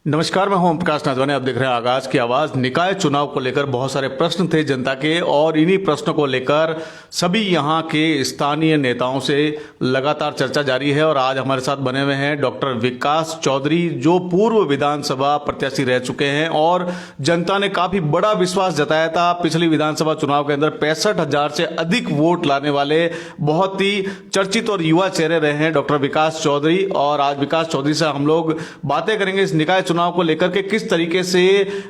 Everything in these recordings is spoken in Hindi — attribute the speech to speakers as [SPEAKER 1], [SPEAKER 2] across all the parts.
[SPEAKER 1] नमस्कार, मैं हूं ओम प्रकाश नाथवानी। आप देख रहे हैं आगाज की आवाज। निकाय चुनाव को लेकर बहुत सारे प्रश्न थे जनता के, और इन्हीं प्रश्नों को लेकर सभी यहां के स्थानीय नेताओं से लगातार चर्चा जारी है। और आज हमारे साथ बने हुए हैं डॉक्टर विकास चौधरी, जो पूर्व विधानसभा प्रत्याशी रह चुके हैं, और जनता ने काफी बड़ा विश्वास जताया था पिछली विधानसभा चुनाव के अंदर। 65,000 से अधिक वोट लाने वाले बहुत ही चर्चित और युवा चेहरे रहे हैं डॉक्टर विकास चौधरी। और आज विकास चौधरी से हम लोग बातें करेंगे इस निकाय चुनाव को लेकर के, किस तरीके से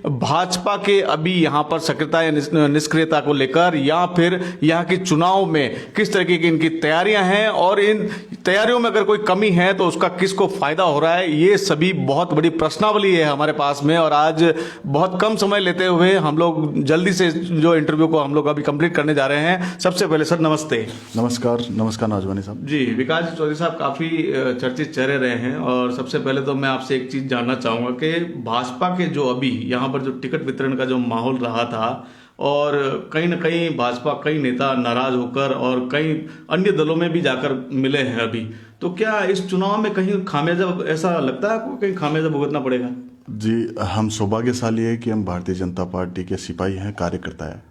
[SPEAKER 1] भाजपा के अभी यहां पर सक्रियता या निष्क्रियता को लेकर, या फिर यहां के चुनाव में किस तरीके की इनकी तैयारियां हैं, और इन तैयारियों में अगर कोई कमी है तो उसका किसको फायदा हो रहा है, ये सभी बहुत बड़ी प्रश्नावली है हमारे पास में। और आज बहुत कम समय लेते हुए हम लोग जल्दी से जो इंटरव्यू को हम लोग अभी कंप्लीट करने जा रहे हैं। सबसे पहले सर नमस्ते।
[SPEAKER 2] नमस्कार नाजवानी साहब
[SPEAKER 1] जी। विकास चौधरी साहब काफी चर्चित चेहरे रहे हैं, और सबसे पहले तो मैं आपसे एक चीज जानना चाहूंगा कि भाजपा के जो अभी यहाँ पर जो टिकट वितरण का जो माहौल रहा था, और कहीं ना कहीं भाजपा कई नेता नाराज होकर और कई अन्य दलों में भी जाकर मिले हैं अभी, तो क्या इस चुनाव में कहीं खामियाजा, ऐसा लगता है आपको कहीं खामियाजा भुगतना पड़ेगा?
[SPEAKER 2] जी, हम सौभाग्यशाली है कि हम भारतीय जनता पार्टी के सिपाही हैं, कार्यकर्ता हैं।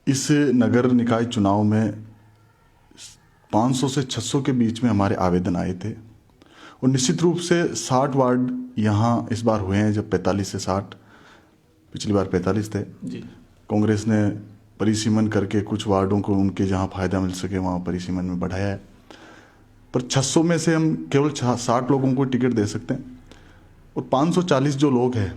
[SPEAKER 2] इस नगर निकाय चुनाव में 500 से 600 के बीच में हमारे आवेदन आए थे, और निश्चित रूप से 60 वार्ड यहाँ इस बार हुए हैं, जब 45 से 60, पिछली बार 45 थे
[SPEAKER 1] जी।
[SPEAKER 2] कांग्रेस ने परिसीमन करके कुछ वार्डों को उनके जहाँ फायदा मिल सके वहाँ परिसीमन में बढ़ाया है। पर 600 में से हम केवल 60 लोगों को टिकट दे सकते हैं, और 540 जो लोग हैं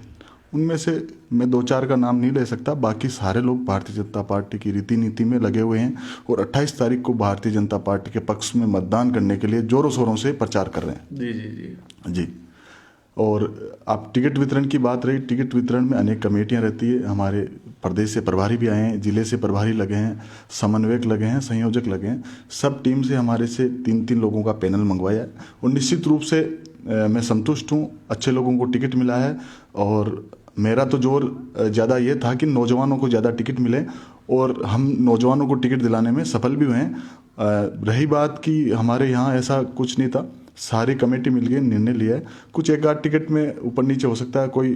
[SPEAKER 2] उनमें से मैं 2-4 का नाम नहीं ले सकता, बाकी सारे लोग भारतीय जनता पार्टी की रीति नीति में लगे हुए हैं, और 28 तारीख को भारतीय जनता पार्टी के पक्ष में मतदान करने के लिए जोरों शोरों से प्रचार कर रहे हैं।
[SPEAKER 1] जी जी जी
[SPEAKER 2] जी। और आप टिकट वितरण की बात रही, टिकट वितरण में अनेक कमेटियां रहती है। हमारे प्रदेश से प्रभारी भी आए हैं, जिले से प्रभारी लगे हैं, समन्वयक लगे हैं, संयोजक लगे हैं। सब टीम से हमारे से 3-3 लोगों का पैनल मंगवाया है, और निश्चित रूप से मैं संतुष्ट हूँ। अच्छे लोगों को टिकट मिला है, और मेरा तो जोर ज़्यादा ये था कि नौजवानों को ज़्यादा टिकट मिले, और हम नौजवानों को टिकट दिलाने में सफल भी हुए हैं। रही बात कि हमारे यहाँ ऐसा कुछ नहीं था, सारी कमेटी मिलकर निर्णय लिया है। कुछ एक आध टिकट में ऊपर नीचे हो सकता है, कोई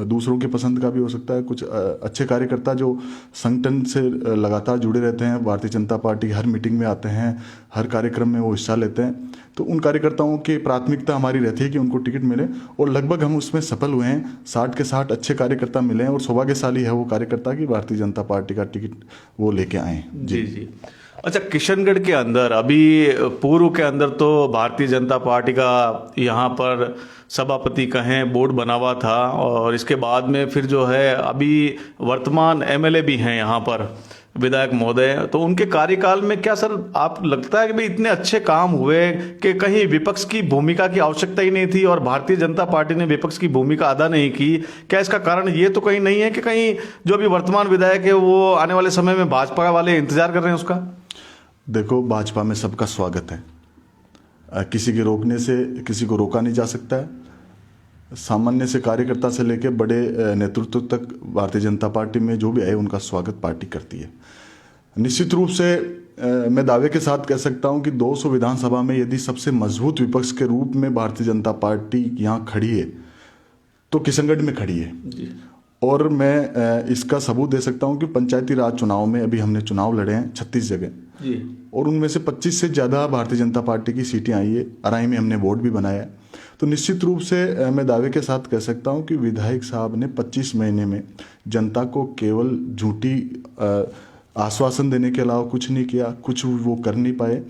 [SPEAKER 2] दूसरों की पसंद का भी हो सकता है। कुछ अच्छे कार्यकर्ता जो संगठन से लगातार जुड़े रहते हैं, भारतीय जनता पार्टी की हर मीटिंग में आते हैं, हर कार्यक्रम में वो हिस्सा लेते हैं, तो उन कार्यकर्ताओं की प्राथमिकता हमारी रहती है कि उनको टिकट मिले, और लगभग हम उसमें सफल हुए हैं। 60 के 60 अच्छे कार्यकर्ता मिले हैं, और सौभाग्यशाली है वो कार्यकर्ता कि भारतीय जनता पार्टी का टिकट वो लेके आए।
[SPEAKER 1] जी जी। अच्छा, किशनगढ़ के अंदर अभी पूर्व के अंदर तो भारतीय जनता पार्टी का यहाँ पर सभापति कहें बोर्ड बना हुआ था, और इसके बाद में फिर जो है अभी वर्तमान एमएलए भी हैं यहाँ पर, विधायक महोदय। तो उनके कार्यकाल में क्या सर आप लगता है कि भाई इतने अच्छे काम हुए कि कहीं विपक्ष की भूमिका की आवश्यकता ही नहीं थी, और भारतीय जनता पार्टी ने विपक्ष की भूमिका अदा नहीं की? क्या इसका कारण ये तो कहीं नहीं है कि कहीं जो अभी वर्तमान विधायक है वो आने वाले समय में भाजपा वाले इंतजार कर रहे हैं उसका?
[SPEAKER 2] देखो, भाजपा में सबका स्वागत है, किसी के रोकने से किसी को रोका नहीं जा सकता है। सामान्य से कार्यकर्ता से लेकर बड़े नेतृत्व तक भारतीय जनता पार्टी में जो भी आए उनका स्वागत पार्टी करती है। निश्चित रूप से मैं दावे के साथ कह सकता हूं कि 200 विधानसभा में यदि सबसे मजबूत विपक्ष के रूप में भारतीय जनता पार्टी यहाँ खड़ी है तो किशनगढ़ में खड़ी है
[SPEAKER 1] जी।
[SPEAKER 2] और मैं इसका सबूत दे सकता हूं कि पंचायती राज चुनाव में अभी हमने चुनाव लड़े हैं 36 जगह
[SPEAKER 1] जी,
[SPEAKER 2] और उनमें से 25 से ज़्यादा भारतीय जनता पार्टी की सीटें आई है। अराई में हमने बोर्ड भी बनाया है। तो निश्चित रूप से मैं दावे के साथ कह सकता हूं कि विधायक साहब ने 25 महीने में जनता को केवल झूठी आश्वासन देने के अलावा कुछ नहीं किया, कुछ वो कर नहीं पाए।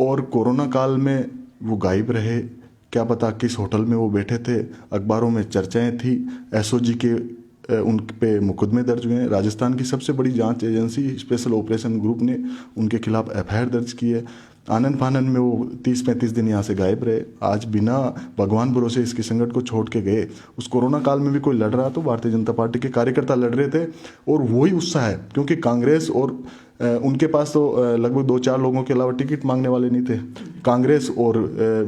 [SPEAKER 2] और कोरोना काल में वो गायब रहे, क्या पता किस होटल में वो बैठे थे, अखबारों में चर्चाएं थी। एसओजी के उन पे मुकदमे दर्ज हुए हैं। राजस्थान की सबसे बड़ी जांच एजेंसी स्पेशल ऑपरेशन ग्रुप ने उनके खिलाफ एफआईआर दर्ज की है। आनंद फानन में वो 30-35 दिन यहाँ से गायब रहे। आज बिना भगवान भरोसे इस संगठन को छोड़ के गए। उस कोरोना काल में भी कोई लड़ रहा तो भारतीय जनता पार्टी के कार्यकर्ता लड़ रहे थे, और वही उत्साह है, क्योंकि कांग्रेस और उनके पास तो लगभग 2-4 लोगों के अलावा टिकट मांगने वाले नहीं थे। कांग्रेस और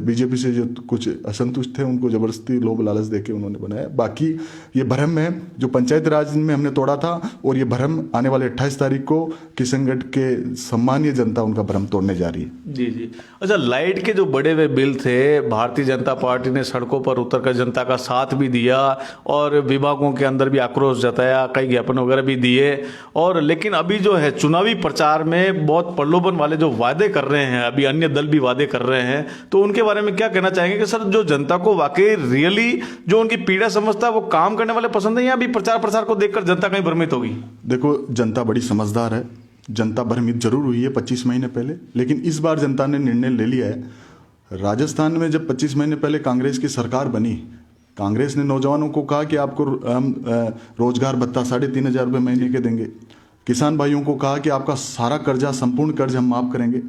[SPEAKER 2] बीजेपी से जो कुछ असंतुष्ट थे उनको जबरदस्ती लोभ लालच देके उन्होंने बनाया। बाकी ये भ्रम है जो पंचायत राज में हमने तोड़ा था, और ये भ्रम आने वाले 28 तारीख को किशनगढ़ के सम्मानीय जनता उनका भ्रम तोड़ने जा रही है।
[SPEAKER 1] जी जी। अच्छा, लाइट के जो बड़े हुए बिल थे, भारतीय जनता पार्टी ने सड़कों पर उतरकर जनता का साथ भी दिया और विभागों के अंदर भी आक्रोश जताया, कई ज्ञापन वगैरह भी दिए, और लेकिन अभी जो है चुनावी प्रचार में बहुत प्रलोभन वाले जो वादे कर रहे हैं, अभी अन्य दल भी वादे कर रहे हैं, तो उनके बारे में क्या कहना चाहेंगे कि सर जो जनता को वाकई रियली जो उनकी पीड़ा समझता है वो काम करने वाले पसंद है, या अभी प्रचार प्रसार को देखकर जनता कहीं भ्रमित होगी?
[SPEAKER 2] देखो, जनता बड़ी समझदार है, जनता भ्रमित जरूर हुई है 25 महीने पहले, लेकिन इस बार जनता ने निर्णय ले लिया है। राजस्थान में जब 25 महीने पहले कांग्रेस की सरकार बनी, कांग्रेस ने नौजवानों को कहा कि आपको हम रोजगार भत्ता 3,500 रुपये महीने के देंगे। किसान भाइयों को कहा कि आपका सारा कर्जा, संपूर्ण कर्ज हम माफ करेंगे।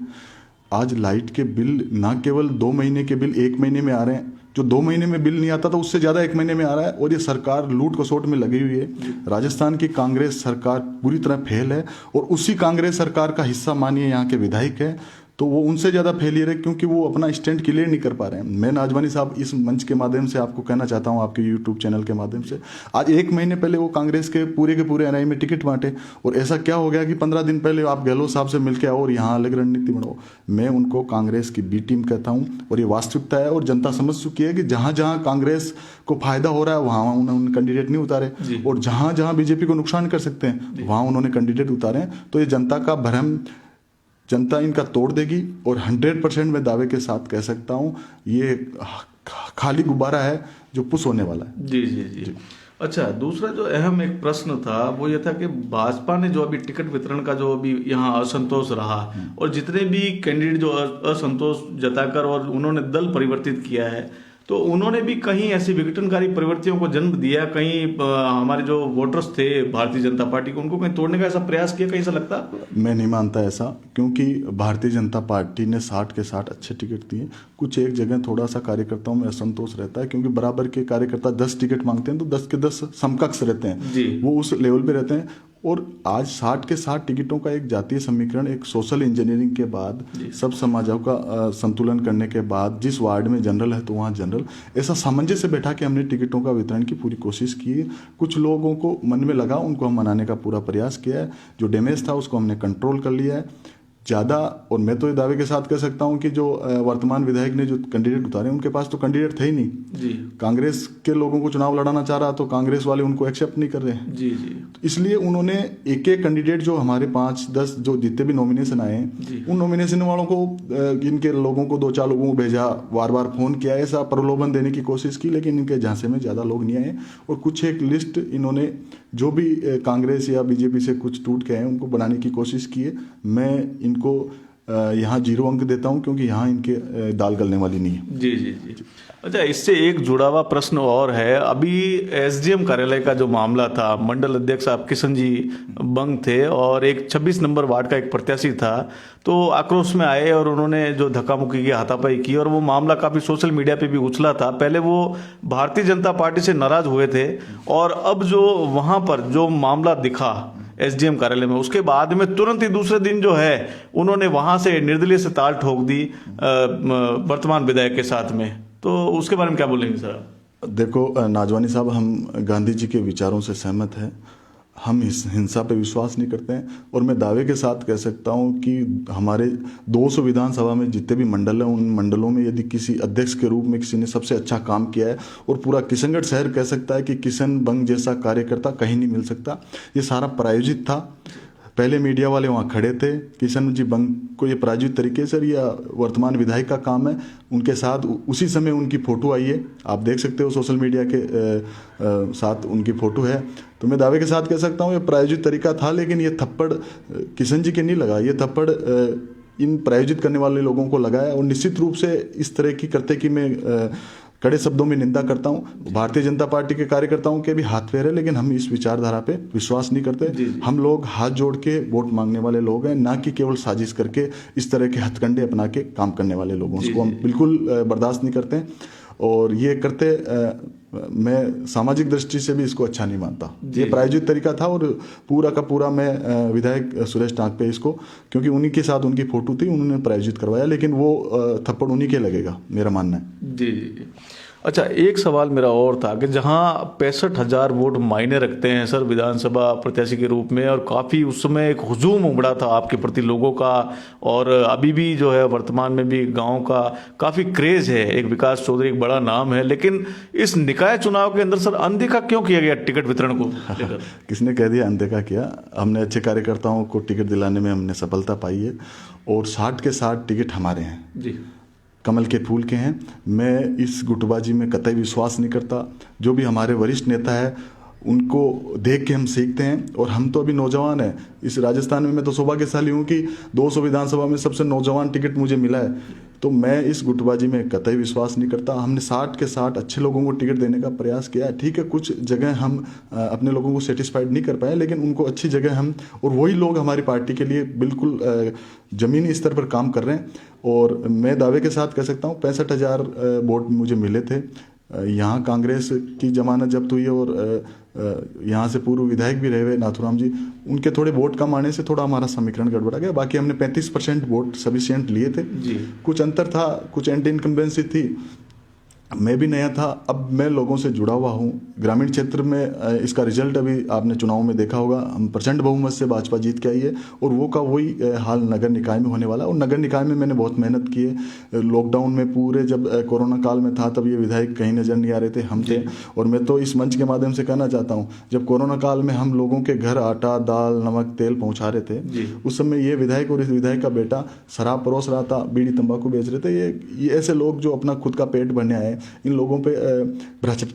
[SPEAKER 2] आज लाइट के बिल ना केवल 2 महीने के बिल 1 महीने में आ रहे हैं, जो 2 महीने में बिल नहीं आता था उससे ज़्यादा 1 महीने में आ रहा है, और ये सरकार लूट खसोट में लगी हुई है। राजस्थान की कांग्रेस सरकार पूरी तरह फेल है, और उसी कांग्रेस सरकार का हिस्सा मानिए यहाँ के विधायक है, तो वो उनसे ज़्यादा फेलियर है क्योंकि वो अपना स्टैंड क्लियर नहीं कर पा रहे हैं। मैं नाजवानी साहब इस मंच के माध्यम से आपको कहना चाहता हूँ, आपके यूट्यूब चैनल के माध्यम से, आज 1 महीने पहले वो कांग्रेस के पूरे एनआई में टिकट बांटे, और ऐसा क्या हो गया कि 15 दिन पहले आप गहलोत साहब से मिलकर आओ और यहाँ अलग रणनीति बनाओ। मैं उनको कांग्रेस की बी टीम कहता हूँ, और ये वास्तविकता है, और जनता समझ चुकी है कि जहाँ जहाँ कांग्रेस को फायदा हो रहा है वहाँ उन्होंने कैंडिडेट नहीं उतारे, और जहाँ जहाँ बीजेपी को नुकसान कर सकते हैं वहाँ उन्होंने कैंडिडेट उतारे हैं। तो ये जनता का भ्रम जनता इनका तोड़ देगी, और 100% मैं दावे के साथ कह सकता हूँ ये खाली गुब्बारा है जो पुश होने वाला है।
[SPEAKER 1] जी जी जी। अच्छा, दूसरा जो अहम एक प्रश्न था वो ये था कि भाजपा ने जो अभी टिकट वितरण का जो अभी यहाँ असंतोष रहा, और जितने भी कैंडिडेट जो असंतोष जताकर और उन्होंने दल परिवर्तित किया है, तो उन्होंने भी कहीं ऐसी विघटनकारी प्रवृत्तियों को जन्म दिया, कहीं हमारे जो वोटर्स थे भारतीय जनता पार्टी को उनको कहीं तोड़ने का ऐसा प्रयास किया, कहीं ऐसा लगता?
[SPEAKER 2] मैं नहीं मानता ऐसा, क्योंकि भारतीय जनता पार्टी ने 60 के 60 अच्छे टिकट दिए। कुछ एक जगह थोड़ा सा कार्यकर्ताओं में असंतोष रहता है, क्योंकि बराबर के कार्यकर्ता 10 टिकट मांगते हैं तो 10 के 10 समकक्ष रहते हैं, वो उस लेवल पे रहते हैं। और आज 60 के 60 टिकटों का एक जातीय समीकरण, एक सोशल इंजीनियरिंग के बाद, सब समाजों का संतुलन करने के बाद, जिस वार्ड में जनरल है तो वहाँ जनरल, ऐसा सामंजस्य बैठा के हमने टिकटों का वितरण की पूरी कोशिश की है। कुछ लोगों को मन में लगा, उनको हम मनाने का पूरा प्रयास किया है। जो डैमेज था उसको हमने कंट्रोल कर लिया है ज़्यादा। और मैं तो ये दावे के साथ कह सकता हूँ कि जो वर्तमान विधायक ने जो कैंडिडेट उतारे उनके पास तो कैंडिडेट थे ही नहीं जी। कांग्रेस के लोगों को चुनाव लड़ाना चाह रहा तो कांग्रेस वाले उनको एक्सेप्ट नहीं कर रहे हैं जी जी। तो इसलिए उन्होंने एक एक कैंडिडेट जो हमारे 5-10 जो जितने भी नॉमिनेशन आए उन नॉमिनेशन वालों को, इनके लोगों को 2-4 लोगों को भेजा, बार बार फोन किया, ऐसा प्रलोभन देने की कोशिश की, लेकिन इनके झांसे में ज़्यादा लोग नहीं आए। और कुछ एक लिस्ट इन्होंने जो भी कांग्रेस या बीजेपी से कुछ टूट के आए उनको बनाने की कोशिश की है। मैं इनको यहाँ 0 अंक देता हूँ, क्योंकि यहाँ इनके दाल गलने वाली नहीं है।
[SPEAKER 1] जी जी जी। अच्छा, इससे एक जुड़ा हुआ प्रश्न और है। अभी एसडीएम कार्यालय का जो मामला था, मंडल अध्यक्ष आप किशन जी बंग थे और एक 26 नंबर वार्ड का एक प्रत्याशी था, तो आक्रोश में आए और उन्होंने जो धक्का मुक्की की, हाथापाई की, और वो मामला काफ़ी सोशल मीडिया पे भी उछला था। पहले वो भारतीय जनता पार्टी से नाराज हुए थे, और अब जो वहाँ पर जो मामला दिखा एसडीएम कार्यालय में, उसके बाद में तुरंत ही दूसरे दिन जो है उन्होंने वहाँ से निर्दलीय से ताल ठोक दी वर्तमान विधायक के साथ में। तो उसके बारे में क्या बोलेंगे सर?
[SPEAKER 2] देखो नाजवानी साहब, हम गांधी जी के विचारों से सहमत हैं, हम इस हिंसा पे विश्वास नहीं करते हैं। और मैं दावे के साथ कह सकता हूं कि हमारे 200 विधानसभा में जितने भी मंडल हैं, उन मंडलों में यदि किसी अध्यक्ष के रूप में किसी ने सबसे अच्छा काम किया है, और पूरा किशनगढ़ शहर कह सकता है कि किशन बंग जैसा कार्यकर्ता कहीं नहीं मिल सकता। ये सारा प्रायोजित था। पहले मीडिया वाले वहाँ खड़े थे, किशन जी बंग को ये प्रायोजित तरीके से, या वर्तमान विधायक का काम है, उनके साथ उसी समय उनकी फ़ोटो आई है, आप देख सकते हो सोशल मीडिया के साथ उनकी फ़ोटो है। तो मैं दावे के साथ कह सकता हूँ ये प्रायोजित तरीका था, लेकिन ये थप्पड़ किशन जी के नहीं लगा, ये थप्पड़ इन प्रायोजित करने वाले लोगों को लगा है। और निश्चित रूप से इस तरह की करते कि मैं कड़े शब्दों में निंदा करता हूं। भारतीय जनता पार्टी के कार्यकर्ताओं के भी हाथ पैर है, लेकिन हम इस विचारधारा पे विश्वास नहीं करते। हम लोग हाथ जोड़ के वोट मांगने वाले लोग हैं, ना कि केवल साजिश करके इस तरह के हथकंडे अपना के काम करने वाले लोगों को हम बिल्कुल बर्दाश्त नहीं करते हैं। और ये करते मैं सामाजिक दृष्टि से भी इसको अच्छा नहीं मानता। ये प्रायोजित तरीका था और पूरा का पूरा मैं विधायक सुरेश टांकपे इसको, क्योंकि उन्हीं के साथ उनकी फोटो थी, उन्होंने प्रायोजित करवाया, लेकिन वो थप्पड़ उन्हीं के लगेगा, मेरा मानना है।
[SPEAKER 1] जी जी। अच्छा, एक सवाल मेरा और था कि जहां 65,000 वोट मायने रखते हैं सर विधानसभा प्रत्याशी के रूप में, और काफ़ी उस समय एक हुजूम उमड़ा था आपके प्रति लोगों का, और अभी भी जो है वर्तमान में भी गांव का काफ़ी क्रेज है, एक विकास चौधरी एक बड़ा नाम है, लेकिन इस निकाय चुनाव के अंदर सर अनदेखा क्यों किया गया टिकट वितरण को लेकर?
[SPEAKER 2] किसने कह दिया अनदेखा किया? हमने अच्छे कार्यकर्ताओं को टिकट दिलाने में हमने सफलता पाई है, और 60 के 60 टिकट हमारे हैं
[SPEAKER 1] जी,
[SPEAKER 2] कमल के फूल के हैं। मैं इस गुटबाजी में कतई विश्वास नहीं करता। जो भी हमारे वरिष्ठ नेता है उनको देख के हम सीखते हैं, और हम तो अभी नौजवान हैं इस राजस्थान में। मैं तो सौभाग्यशाली हूँ कि 200 विधानसभा में सबसे नौजवान टिकट मुझे मिला है, तो मैं इस गुटबाजी में कतई विश्वास नहीं करता। हमने 60 के 60 अच्छे लोगों को टिकट देने का प्रयास किया है। ठीक है, कुछ जगह हम अपने लोगों को सेटिस्फाइड नहीं कर पाए, लेकिन उनको अच्छी जगह हम, और वही लोग हमारी पार्टी के लिए बिल्कुल ज़मीनी स्तर पर काम कर रहे हैं। और मैं दावे के साथ कह सकता हूँ 65,000 वोट मुझे मिले थे। यहाँ कांग्रेस की जमानत जब्त हुई है, और यहाँ से पूर्व विधायक भी रहे हुए नाथुराम जी, उनके थोड़े वोट कम आने से थोड़ा हमारा समीकरण गड़बड़ा गया। बाकी हमने 35% वोट सफिशिएंट लिए थे
[SPEAKER 1] जी।
[SPEAKER 2] कुछ अंतर था, कुछ एंटी इनकम्बेंसी थी। मैं भी नया था, अब मैं लोगों से जुड़ा हुआ हूँ। ग्रामीण क्षेत्र में इसका रिजल्ट अभी आपने चुनाव में देखा होगा, हम प्रचंड बहुमत से भाजपा जीत के आई है, और वो का वही हाल नगर निकाय में होने वाला है। और नगर निकाय में मैंने बहुत मेहनत की है। लॉकडाउन में पूरे जब कोरोना काल में था, तब ये विधायक कहीं नजर नहीं आ रहे थे, हम थे। और मैं तो इस मंच के माध्यम से कहना चाहता हूँ, जब कोरोना काल में हम लोगों के घर आटा, दाल, नमक, तेल पहुँचा रहे थे, उस समय ये विधायक और इस विधायक का बेटा शराब परोस रहा था, बीड़ी तंबाकू बेच रहे थे। ये ऐसे लोग जो अपना खुद का पेट भरने आए, इन लोगों पे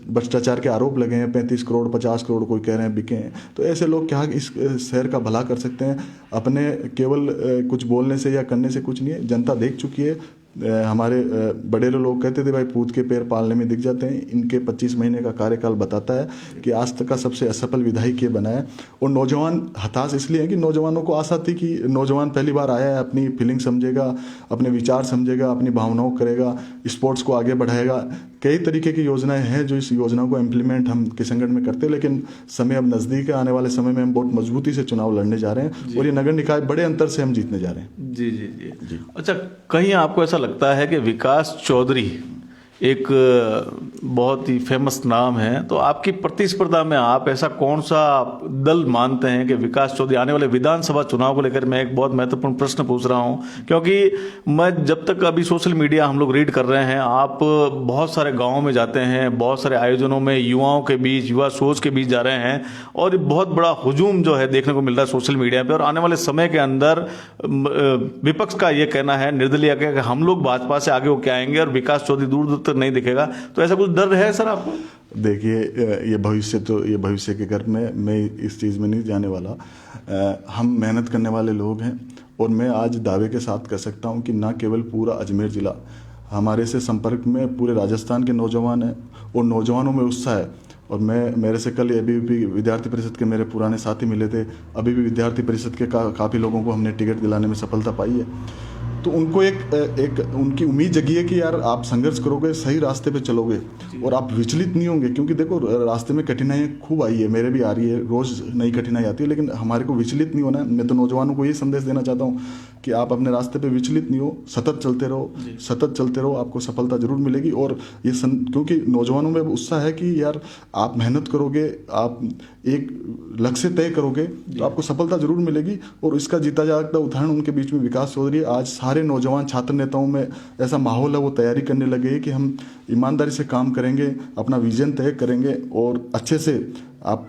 [SPEAKER 2] भ्रष्टाचार के आरोप लगे हैं। 35 करोड़ 50 करोड़ कोई कह रहे हैं बिके हैं। तो ऐसे लोग क्या इस शहर का भला कर सकते हैं? अपने केवल कुछ बोलने से या करने से कुछ नहीं है। जनता देख चुकी है। हमारे बड़े लोग कहते थे भाई पूत के पैर पालने में दिख जाते हैं। इनके 25 महीने का कार्यकाल बताता है कि आज तक का सबसे असफल विधायक ये बना है। और नौजवान हताश इसलिए है कि नौजवानों को आशा थी कि नौजवान पहली बार आया है, अपनी फीलिंग समझेगा, अपने विचार समझेगा, अपनी भावनाओं करेगा, स्पोर्ट्स को आगे बढ़ाएगा। कई तरीके की योजनाएं हैं जो इस योजनाओं को इम्प्लीमेंट हम किशनगढ़ में करते हैं, लेकिन समय अब नज़दीक है। आने वाले समय में हम बहुत मजबूती से चुनाव लड़ने जा रहे हैं, और ये नगर निकाय बड़े अंतर से हम जीतने जा रहे हैं।
[SPEAKER 1] जी जी जी। अच्छा, कहीं आपको ऐसा लगता है कि विकास चौधरी एक बहुत ही फेमस नाम है, तो आपकी प्रतिस्पर्धा में आप ऐसा कौन सा दल मानते हैं कि विकास चौधरी आने वाले विधानसभा चुनाव को लेकर? मैं एक बहुत महत्वपूर्ण प्रश्न पूछ रहा हूं, क्योंकि मैं जब तक अभी सोशल मीडिया हम लोग रीड कर रहे हैं, आप बहुत सारे गांवों में जाते हैं, बहुत सारे आयोजनों में युवाओं के बीच, युवा सोच के बीच जा रहे हैं, और बहुत बड़ा हुजूम जो है देखने को मिल रहा है सोशल मीडिया पर। और आने वाले समय के अंदर विपक्ष का ये कहना है, निर्दलीय कि हम लोग भाजपा से आगे होकर आएंगे और विकास चौधरी दूर दूर तक नहीं दिखेगा। तो ऐसा कुछ डर है सर आपको?
[SPEAKER 2] देखिए, ये भविष्य के घर में मैं इस चीज़ में नहीं जाने वाला। हम मेहनत करने वाले लोग हैं, और मैं आज दावे के साथ कह सकता हूं कि ना केवल पूरा अजमेर ज़िला, हमारे से संपर्क में पूरे राजस्थान के नौजवान हैं, और नौजवानों में उत्साह है। और मेरे से कल अभी भी विद्यार्थी परिषद के मेरे पुराने साथी मिले थे। अभी भी विद्यार्थी परिषद के काफ़ी लोगों को हमने टिकट दिलाने में सफलता पाई है। तो उनको एक उनकी उम्मीद जगी है कि यार आप संघर्ष करोगे, सही रास्ते पे चलोगे, और आप विचलित नहीं होंगे। क्योंकि देखो, रास्ते में कठिनाइयाँ खूब आई है, मेरे भी आ रही है, रोज़ नई कठिनाई आती है, लेकिन हमारे को विचलित नहीं होना है। मैं तो नौजवानों को यही संदेश देना चाहता हूँ कि आप अपने रास्ते पे विचलित नहीं हो, सतत चलते रहो, आपको सफलता जरूर मिलेगी। और ये क्योंकि नौजवानों में उत्साह है कि यार आप मेहनत करोगे, आप एक लक्ष्य तय करोगे, तो आपको सफलता जरूर मिलेगी। और इसका जीता जागता उदाहरण उनके बीच में विकास चौधरी। आज सारे नौजवान छात्र नेताओं में ऐसा माहौल है, वो तैयारी करने लगे हैं कि हम ईमानदारी से काम करेंगे, अपना विजन तय करेंगे, और अच्छे से आप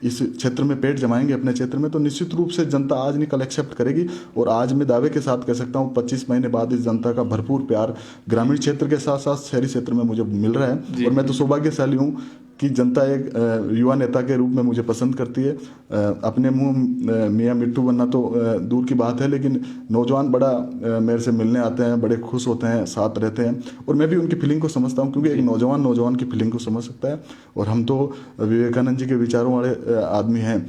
[SPEAKER 2] इस क्षेत्र में पेट जमाएंगे अपने क्षेत्र में, तो निश्चित रूप से जनता आज नहीं कल एक्सेप्ट करेगी। और आज मैं दावे के साथ कह सकता हूँ 25 महीने बाद इस जनता का भरपूर प्यार ग्रामीण क्षेत्र के साथ साथ शहरी क्षेत्र में मुझे मिल रहा है। और मैं तो सौभाग्यशाली हूँ कि जनता एक युवा नेता के रूप में मुझे पसंद करती है। अपने मुंह मियाँ मिट्टू बनना तो दूर की बात है, लेकिन नौजवान बड़ा मेरे से मिलने आते हैं, बड़े खुश होते हैं, साथ रहते हैं, और मैं भी उनकी फीलिंग को समझता हूँ, क्योंकि एक नौजवान की फीलिंग को समझ सकता है। और हम तो विवेकानंद जी के विचारों वाले आदमी हैं।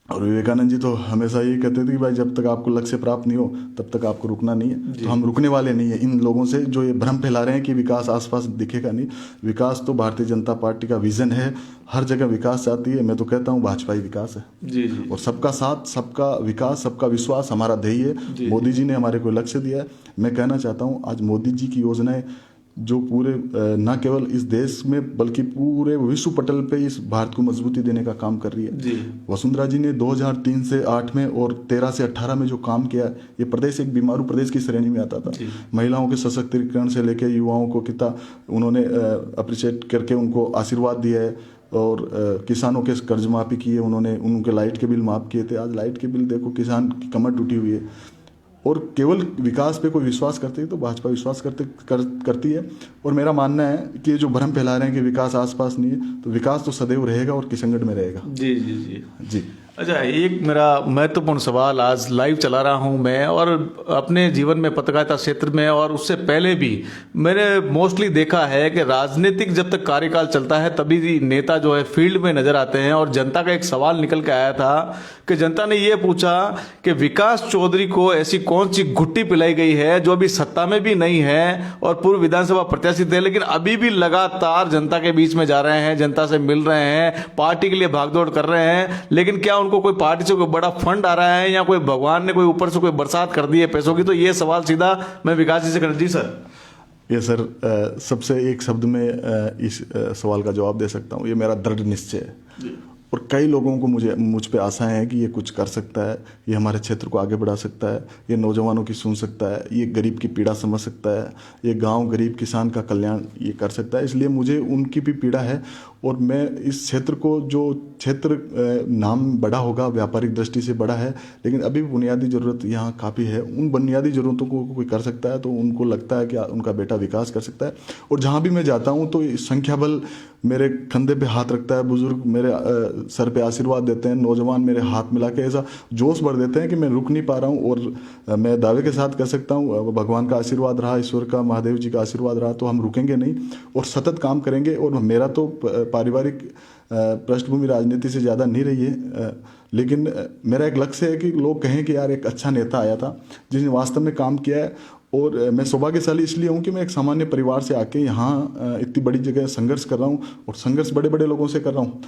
[SPEAKER 2] और विवेकानंद जी तो हमेशा ये कहते थे कि भाई जब तक आपको लक्ष्य प्राप्त नहीं हो तब तक आपको रुकना नहीं है। तो हम रुकने वाले नहीं है इन लोगों से जो ये भ्रम फैला रहे हैं कि विकास आसपास दिखेगा नहीं। विकास तो भारतीय जनता पार्टी का विजन है, हर जगह विकास चाहती है। मैं तो कहता हूँ भाजपा ही विकास है।
[SPEAKER 1] जी जी। और
[SPEAKER 2] सबका साथ, सबका विकास, सबका विश्वास हमारा ध्येय है। मोदी जी ने हमारे को लक्ष्य दिया है। मैं कहना चाहता हूँ आज मोदी जी की योजनाएं जो पूरे न केवल इस देश में बल्कि पूरे विश्व पटल पे इस भारत को मजबूती देने का काम कर रही है।
[SPEAKER 1] जी।
[SPEAKER 2] वसुंधरा जी ने 2003 से 8 में और 13 से 18 में जो काम किया, ये प्रदेश एक बीमारू प्रदेश की श्रेणी में आता था। महिलाओं के सशक्तिकरण से लेकर युवाओं को कितना उन्होंने अप्रिशिएट करके उनको आशीर्वाद दिया है। और किसानों के कर्ज माफी किए उन्होंने, उनके लाइट के बिल माफ किए थे। आज लाइट के बिल देखो, किसान की कमर टूटी हुई है। और केवल विकास पे कोई विश्वास करती है तो भाजपा विश्वास करती है। और मेरा मानना है कि ये जो भ्रम फैला रहे हैं कि विकास आसपास नहीं है, तो विकास तो सदैव रहेगा और किशनगढ़ में रहेगा।
[SPEAKER 1] जी जी जी
[SPEAKER 2] जी।
[SPEAKER 1] अच्छा, एक मेरा महत्वपूर्ण सवाल, आज लाइव चला रहा हूं मैं और अपने जीवन में पत्रकारिता क्षेत्र में और उससे पहले भी मैंने मोस्टली देखा है कि राजनीतिक जब तक कार्यकाल चलता है तभी नेता जो है फील्ड में नजर आते हैं। और जनता का एक सवाल निकल के आया था कि जनता ने ये पूछा कि विकास चौधरी को ऐसी कौन सी घुट्टी पिलाई गई है जो अभी सत्ता में भी नहीं है और पूर्व विधानसभा प्रत्याशी थे, लेकिन अभी भी लगातार जनता के बीच में जा रहे हैं, जनता से मिल रहे हैं, पार्टी के लिए भागदौड़ कर रहे हैं, लेकिन क्या उनको कोई पार्टी से कोई बड़ा फंड आ रहा है या कोई भगवान ने कोई ऊपर से कोई बरसात कर दी है पैसों की? तो ये सवाल सीधा मैं विकास जी से कर। जी सर।
[SPEAKER 2] ये सर सबसे एक शब्द में इस सवाल का जवाब दे सकता हूँ, ये मेरा दृढ़ निश्चय है। और कई लोगों को मुझ पे आशाएं हैं कि ये कुछ कर सकता है, ये हमारे क्षेत्र को आगे बढ़ा सकता है, ये नौजवानों की सुन सकता है, ये गरीब की पीड़ा समझ सकता है, ये गांव गरीब किसान का कल्याण ये कर सकता है। इसलिए मुझे उनकी भी पीड़ा है। और मैं इस क्षेत्र को, जो क्षेत्र नाम बड़ा होगा, व्यापारिक दृष्टि से बड़ा है, लेकिन अभी बुनियादी ज़रूरत यहाँ काफ़ी है। उन बुनियादी ज़रूरतों को कोई कर सकता है तो उनको लगता है कि उनका बेटा विकास कर सकता है। और जहाँ भी मैं जाता हूँ तो संख्या बल मेरे कंधे पे हाथ रखता है, बुजुर्ग मेरे सर पे आशीर्वाद देते हैं, नौजवान मेरे हाथ मिला के ऐसा जोश भर देते हैं कि मैं रुक नहीं पा रहा हूँ। और मैं दावे के साथ कह सकता हूँ भगवान का आशीर्वाद रहा, ईश्वर का, महादेव जी का आशीर्वाद रहा तो हम रुकेंगे नहीं और सतत काम करेंगे। और मेरा तो पारिवारिक पृष्ठभूमि राजनीति से ज़्यादा नहीं रही है, लेकिन मेरा एक लक्ष्य है कि लोग कहें कि यार एक अच्छा नेता आया था जिसने वास्तव में काम किया है। और मैं सौभाग्यशाली इसलिए हूँ कि मैं एक सामान्य परिवार से आके यहाँ इतनी बड़ी जगह संघर्ष कर रहा हूँ और संघर्ष बड़े बड़े लोगों से कर रहा हूँ।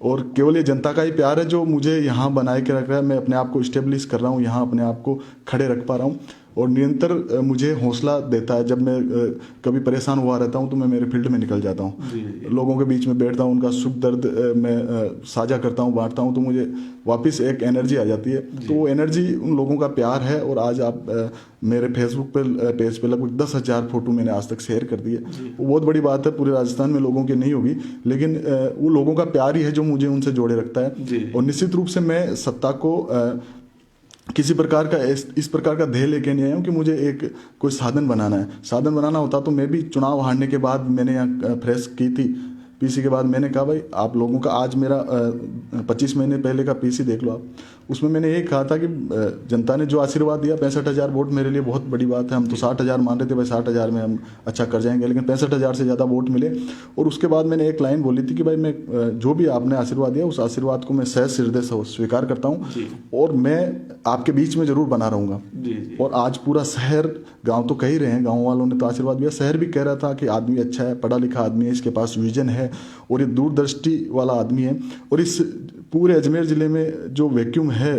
[SPEAKER 2] और केवल ये जनता का ही प्यार है जो मुझे यहाँ बनाए के रख रहा है। मैं अपने आप को इस्टेब्लिश कर रहा हूँ, यहाँ अपने आप को खड़े रख पा रहा हूँ और निरंतर मुझे हौसला देता है। जब मैं कभी परेशान हुआ रहता हूँ तो मैं मेरे फील्ड में निकल जाता हूँ, लोगों के बीच में बैठता हूँ, उनका सुख दर्द मैं साझा करता हूँ, बांटता हूँ, तो मुझे वापस एक एनर्जी आ जाती है। तो वो एनर्जी उन लोगों का प्यार है। और आज आप मेरे फेसबुक पेज पे लगभग 10,000 फोटो मैंने आज तक शेयर कर दिए। वो बहुत बड़ी बात है, पूरे राजस्थान में लोगों की नहीं होगी, लेकिन वो लोगों का प्यार ही है जो मुझे उनसे जोड़े रखता है। और निश्चित रूप से मैं सत्ता को किसी प्रकार का इस प्रकार का ध्येय लेके नहीं आया हूँ कि मुझे एक कोई साधन बनाना है। साधन बनाना होता तो मैं भी चुनाव हारने के बाद मैंने यहाँ प्रेस की थी, पीसी के बाद मैंने कहा भाई आप लोगों का, आज मेरा 25 महीने पहले का पीसी देख लो आप, उसमें मैंने ये कहा था कि जनता ने जो आशीर्वाद दिया, 65,000 वोट मेरे लिए बहुत बड़ी बात है। हम तो 60,000 मान रहे थे भाई 60,000 में हम अच्छा कर जाएंगे, लेकिन 65,000 से ज़्यादा वोट मिले। और उसके बाद मैंने एक लाइन बोली थी कि भाई मैं जो भी आपने आशीर्वाद दिया उस आशीर्वाद को मैं सहज हृदय से स्वीकार करता हूँ और मैं आपके बीच में जरूर बना रहूँगा। और आज पूरा शहर, गाँव तो कह ही रहे हैं, गाँव वालों ने तो आशीर्वाद दिया, शहर भी कह रहा था कि आदमी अच्छा है, पढ़ा लिखा आदमी है, इसके पास विजन है और ये दूरदृष्टि वाला आदमी है। और इस पूरे अजमेर ज़िले में जो वैक्यूम है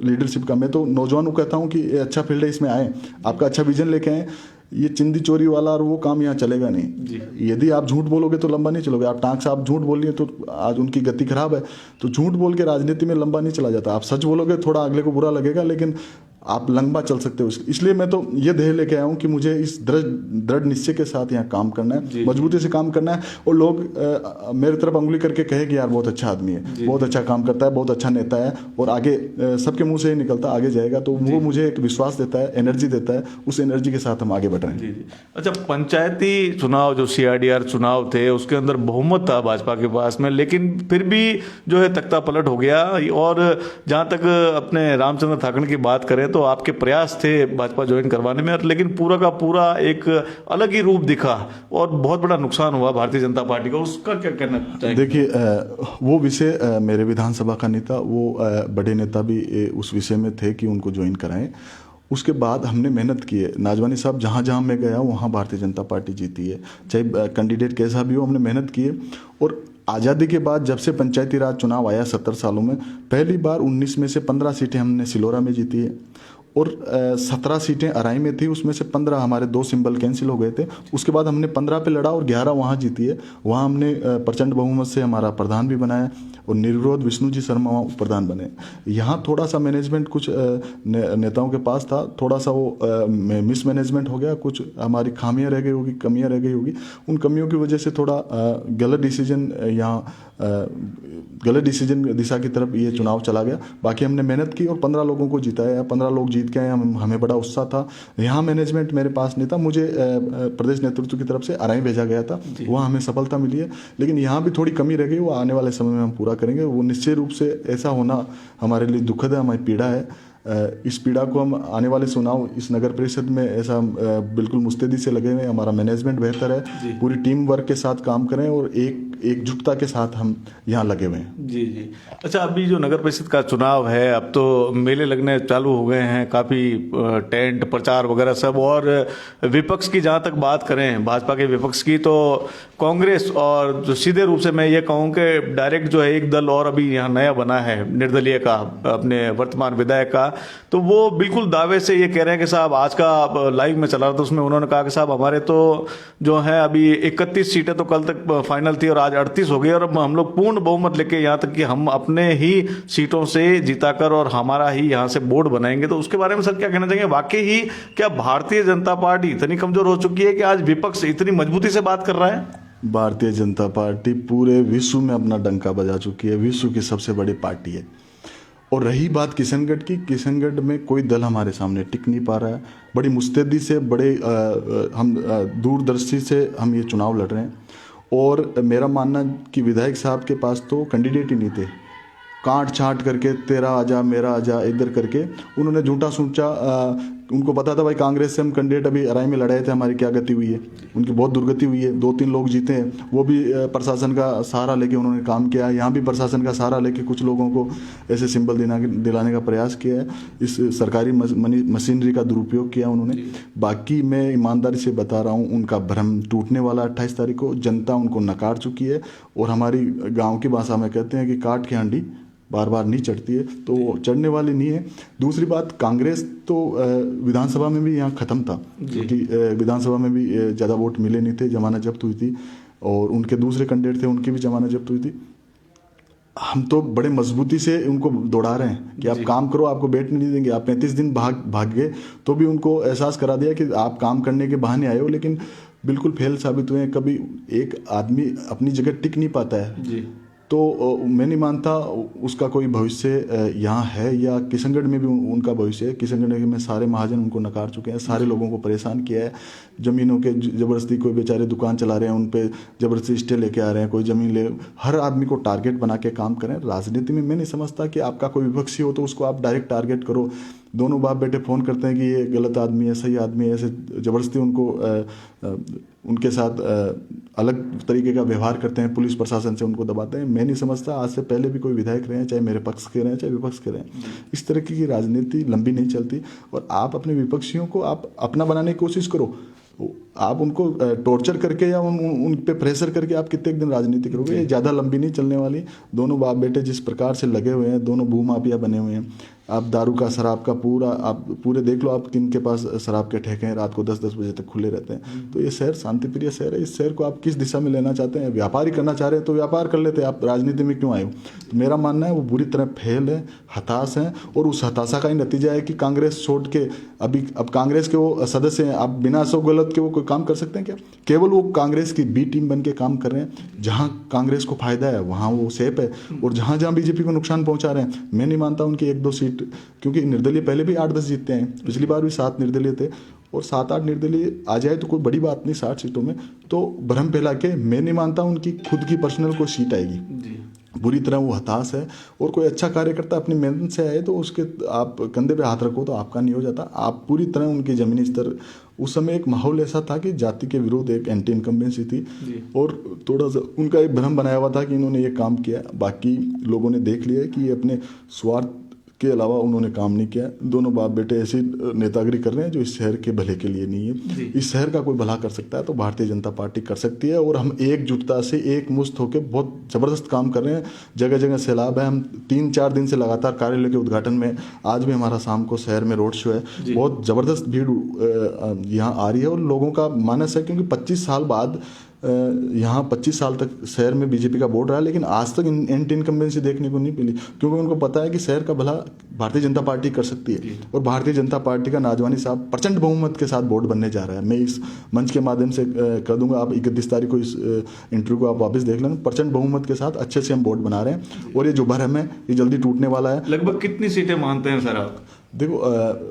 [SPEAKER 2] लीडरशिप का, मैं तो नौजवानों को कहता हूँ कि ये अच्छा फील्ड है, इसमें आए, आपका अच्छा विजन लेके आए। ये चिंदी चोरी वाला और वो काम यहाँ चलेगा नहीं। यदि आप झूठ बोलोगे तो लंबा नहीं चलोगे। आप टांग से आप झूठ बोलिए तो आज उनकी गति खराब है, तो झूठ बोल के राजनीति में लंबा नहीं चला जाता। आप सच बोलोगे थोड़ा अगले को बुरा लगेगा, लेकिन आप लंबा चल सकते हो। इसलिए मैं तो ये ध्येय लेके आया हूँ कि मुझे इस दृढ़ निश्चय के साथ यहाँ काम करना है, मजबूती से काम करना है। और लोग मेरे तरफ उंगली करके कहे कि यार बहुत अच्छा आदमी है, बहुत अच्छा काम करता है, बहुत अच्छा नेता है और आगे सबके मुंह से ही निकलता आगे जाएगा, तो वो मुझे एक विश्वास देता है, एनर्जी देता है। उस एनर्जी के साथ हम आगे बढ़ रहे हैं।
[SPEAKER 1] अच्छा, पंचायती चुनाव जो CRDR चुनाव थे उसके अंदर बहुमत था भाजपा के पास में, लेकिन फिर भी जो है तख्ता पलट हो गया। और जहाँ तक अपने रामचंद्र थाकड़ की बात करें तो आपके प्रयास थे भाजपा ज्वाइन करवाने में, लेकिन पूरा का पूरा एक अलग ही रूप दिखा और बहुत बड़ा नुकसान हुआ भारतीय जनता पार्टी का, उसका क्या कहना चाहेंगे?
[SPEAKER 2] देखिए, वो विषय मेरे विधानसभा का नहीं था, वो बड़े नेता भी उस विषय में थे कि उनको ज्वाइन कराएं। उसके बाद हमने मेहनत की है। नाजवानी साहब जहाँ जहाँ मैं गया वहाँ भारतीय जनता पार्टी जीती है, चाहे कैंडिडेट कैसा भी हो, हमने मेहनत की है। और आज़ादी के बाद जब से पंचायती राज चुनाव आया 70 सालों में, पहली बार 19 में से 15 सीटें हमने सिलोरा में जीती है और 17 सीटें अराई में थी, उसमें से 15 हमारे 2 सिंबल कैंसिल हो गए थे। उसके बाद हमने 15 पे लड़ा और 11 वहाँ जीती है। वहाँ हमने प्रचंड बहुमत से हमारा प्रधान भी बनाया और निर्विरोध विष्णु जी शर्मा वहाँ प्रधान बने। यहाँ थोड़ा सा मैनेजमेंट कुछ नेताओं के पास था, थोड़ा सा वो मिसमैनेजमेंट हो गया, कुछ हमारी खामियां रह गई होगी, कमियां रह गई होगी। उन कमियों की वजह से थोड़ा गलत डिसीजन गलत डिसीजन दिशा की तरफ ये चुनाव चला गया। बाकी हमने मेहनत की और 15 लोगों को जिताया, 15 लोग जीत के आए, हमें बड़ा उत्साह था। यहाँ मैनेजमेंट मेरे पास नहीं था, मुझे प्रदेश नेतृत्व की तरफ से अराई भेजा गया था, वहाँ हमें सफलता मिली है। लेकिन यहाँ भी थोड़ी कमी रह गई, वो आने वाले समय में हम पूरा करेंगे। वो निश्चय रूप से ऐसा होना हमारे लिए दुखद है, हमारी पीड़ा है। इस पीड़ा को हम आने वाले चुनाव इस नगर परिषद में ऐसा बिल्कुल मुस्तैदी से लगे हुए, हमारा मैनेजमेंट बेहतर है, पूरी टीम वर्क के साथ काम करें और एकजुटता के साथ हम यहाँ लगे हुए हैं।
[SPEAKER 1] जी जी। अच्छा, अभी जो नगर परिषद का चुनाव है, अब तो मेले लगने चालू हो गए हैं, काफ़ी टेंट प्रचार वगैरह सब। और विपक्ष की जहाँ तक बात करें, भाजपा के विपक्ष की, तो कांग्रेस और जो सीधे रूप से मैं ये कहूँ कि डायरेक्ट जो है एक दल और अभी यहाँ नया बना है निर्दलीय का, अपने वर्तमान विधायक का, तो वो बिल्कुल दावे से ये कह रहे हैं कि साहब, आज का लाइव में चला रहा था उसमें उन्होंने कहा कि साहब हमारे तो जो है अभी 31 सीटें तो कल तक फाइनल थी और आज 38 हो गई और अब हम लोग पूर्ण बहुमत लेके यहाँ तक कि हम अपने ही सीटों से जिताकर और हमारा ही यहाँ से बोर्ड बनाएंगे। तो उसके बारे में सर क्या कहना चाहेंगे? वाकई ही क्या भारतीय जनता पार्टी इतनी कमजोर हो चुकी है कि आज विपक्ष इतनी मजबूती से बात कर रहा है?
[SPEAKER 2] भारतीय जनता पार्टी पूरे विश्व में अपना डंका बजा चुकी है, विश्व की सबसे बड़ी पार्टी है। और रही बात किशनगढ़ की, किशनगढ़ में कोई दल हमारे सामने टिक नहीं पा रहा है। बड़ी मुस्तैदी से, बड़े हम दूरदर्शी से हम ये चुनाव लड़ रहे हैं। और मेरा मानना कि विधायक साहब के पास तो कैंडिडेट ही नहीं थे, काट छांट करके तेरा आजा मेरा आजा इधर करके उन्होंने झूठा सोचा। उनको पता था भाई कांग्रेस से हम कैंडिडेट अभी अराई में लड़ाए थे, हमारी क्या गति हुई है, उनकी बहुत दुर्गति हुई है। 2-3 लोग जीते हैं, वो भी प्रशासन का सहारा लेके उन्होंने काम किया है। यहाँ भी प्रशासन का सहारा लेके कुछ लोगों को ऐसे सिंबल दिलाने का प्रयास किया है, इस सरकारी मशीनरी का दुरुपयोग किया उन्होंने। बाकी मैं ईमानदारी से बता रहा हूँ, उनका भ्रम टूटने वाला 28 तारीख को। जनता उनको नकार चुकी है और हमारी गाँव की भाषा में कहते हैं कि काट के हांडी बार बार नहीं चढ़ती है, तो वो चढ़ने वाली नहीं है। दूसरी बात, कांग्रेस तो विधानसभा में भी यहाँ ख़त्म था, क्योंकि विधानसभा में भी ज़्यादा वोट मिले नहीं थे, जमानत जब्त हुई थी और उनके दूसरे कैंडिडेट थे, उनकी भी जमानत जब्त हुई थी। हम तो बड़े मजबूती से उनको दौड़ा रहे हैं कि आप काम करो, आपको बैठने नहीं देंगे। आप 35 दिन भाग गए तो भी उनको एहसास करा दिया कि आप काम करने के बहाने आए हो, लेकिन बिल्कुल फेल साबित हुए हैं। कभी एक आदमी अपनी जगह टिक नहीं पाता है जी। तो मैं नहीं मानता उसका कोई भविष्य यहाँ है, या किशनगढ़ में भी उनका भविष्य है। किशनगढ़ में सारे महाजन उनको नकार चुके हैं, सारे लोगों को परेशान किया है। ज़मीनों के ज़बरदस्ती, कोई बेचारे दुकान चला रहे हैं, उन पे ज़बरदस्ती स्टे लेके आ रहे हैं, कोई ज़मीन ले, हर आदमी को टारगेट बना के काम करें। राजनीति में मैं नहीं समझता कि आपका कोई विपक्षी हो तो उसको आप डायरेक्ट टारगेट करो। दोनों बाप बेटे फ़ोन करते हैं कि ये गलत आदमी है, सही आदमी है, ऐसे ज़बरदस्ती उनको उनके साथ अलग तरीके का व्यवहार करते हैं, पुलिस प्रशासन से उनको दबाते हैं। मैं नहीं समझता, आज से पहले भी कोई विधायक रहे हैं, चाहे मेरे पक्ष के रहे, चाहे विपक्ष के रहे, इस तरह की राजनीति लंबी नहीं चलती। और आप अपने विपक्षियों को आप अपना बनाने की कोशिश करो, आप उनको टॉर्चर करके या उन पे प्रेशर करके आप कितने दिन राजनीति करोगे? ये ज़्यादा लंबी नहीं चलने वाली। दोनों बाप बेटे जिस प्रकार से लगे हुए हैं, दोनों भूमाफिया बने हुए हैं। आप दारू का, शराब का आप पूरे देख लो, आप किन के पास शराब के ठेके हैं, रात को 10-10 बजे तक खुले रहते हैं। तो ये शहर शांतिप्रिय शहर है। इस शहर को आप किस दिशा में लेना चाहते हैं? व्यापार ही करना चाह रहे हैं तो व्यापार कर लेते हैं, आप राजनीति में क्यों आए हो? तो मेरा मानना है वो बुरी तरह फेल है, हताश है। और उस हताशा का ही नतीजा है कि कांग्रेस छोड़ के अब कांग्रेस के वो सदस्य हैं, आप बिना सो गलत के वो कोई काम कर सकते हैं क्या? केवल वो कांग्रेस की बी टीम बन के काम कर रहे हैं। जहाँ कांग्रेस को फायदा है वहाँ वो सेफ है, और जहाँ जहाँ बीजेपी को नुकसान पहुँचा रहे हैं, मैं नहीं मानता उनकी 1-2 सीट, क्योंकि निर्दलीय पहले भी 8-10 जीतते हैं, पिछली बार भी 7 निर्दलीय थे, और 7-8 निर्दलीय आ जाए तो कोई बड़ी बात नहीं 60 सीटों में। तो भ्रम फैला के मैं नहीं मानता उनकी खुद की पर्सनल कोई सीट आएगी। बुरी तरह वो हताश है। और कोई अच्छा कार्यकर्ता अपनी मेहनत से आए तो उसके आप कंधे पे हाथ रखो तो आपका नहीं हो जाता। आप पूरी तरह उनकी ज़मीनी स्तर, उस समय एक माहौल ऐसा था कि जाति के विरुद्ध एक एंटी इनकम्बेंसी थी और थोड़ा सा उनका एक भ्रम बनाया हुआ था कि इन्होंने ये काम किया। बाकी लोगों ने देख लिया कि ये अपने स्वार्थ के अलावा उन्होंने काम नहीं किया। दोनों बाप बेटे ऐसी नेतागिरी कर रहे हैं जो इस शहर के भले के लिए नहीं है। इस शहर का कोई भला कर सकता है तो भारतीय जनता पार्टी कर सकती है। और हम एकजुटता से एक मुश्त होकर बहुत ज़बरदस्त काम कर रहे हैं। जगह जगह सैलाब है। हम 3-4 दिन से लगातार कार्यालय के उद्घाटन में, आज भी हमारा शाम को शहर में रोड शो है। बहुत ज़बरदस्त भीड़ यहाँ आ रही है और लोगों का मानस है, क्योंकि 25 साल बाद यहाँ 25 साल तक शहर में बीजेपी का बोर्ड रहा, लेकिन आज तक एंटी इनकम्बेंसी देखने को नहीं मिली, क्योंकि उनको पता है कि शहर का भला भारतीय जनता पार्टी कर सकती है। और भारतीय जनता पार्टी का नाजवानी साहब प्रचंड बहुमत के साथ बोर्ड बनने जा रहा है। मैं इस मंच के माध्यम से कर दूंगा, आप 31 तारीख को इस इंटरव्यू को आप वापस देख लेना। प्रचंड बहुमत के साथ अच्छे से हम बोर्ड बना रहे हैं और ये जो भरम है ये जल्दी टूटने वाला है।
[SPEAKER 1] लगभग कितनी सीटें मानते हैं सर आप?
[SPEAKER 2] देखो,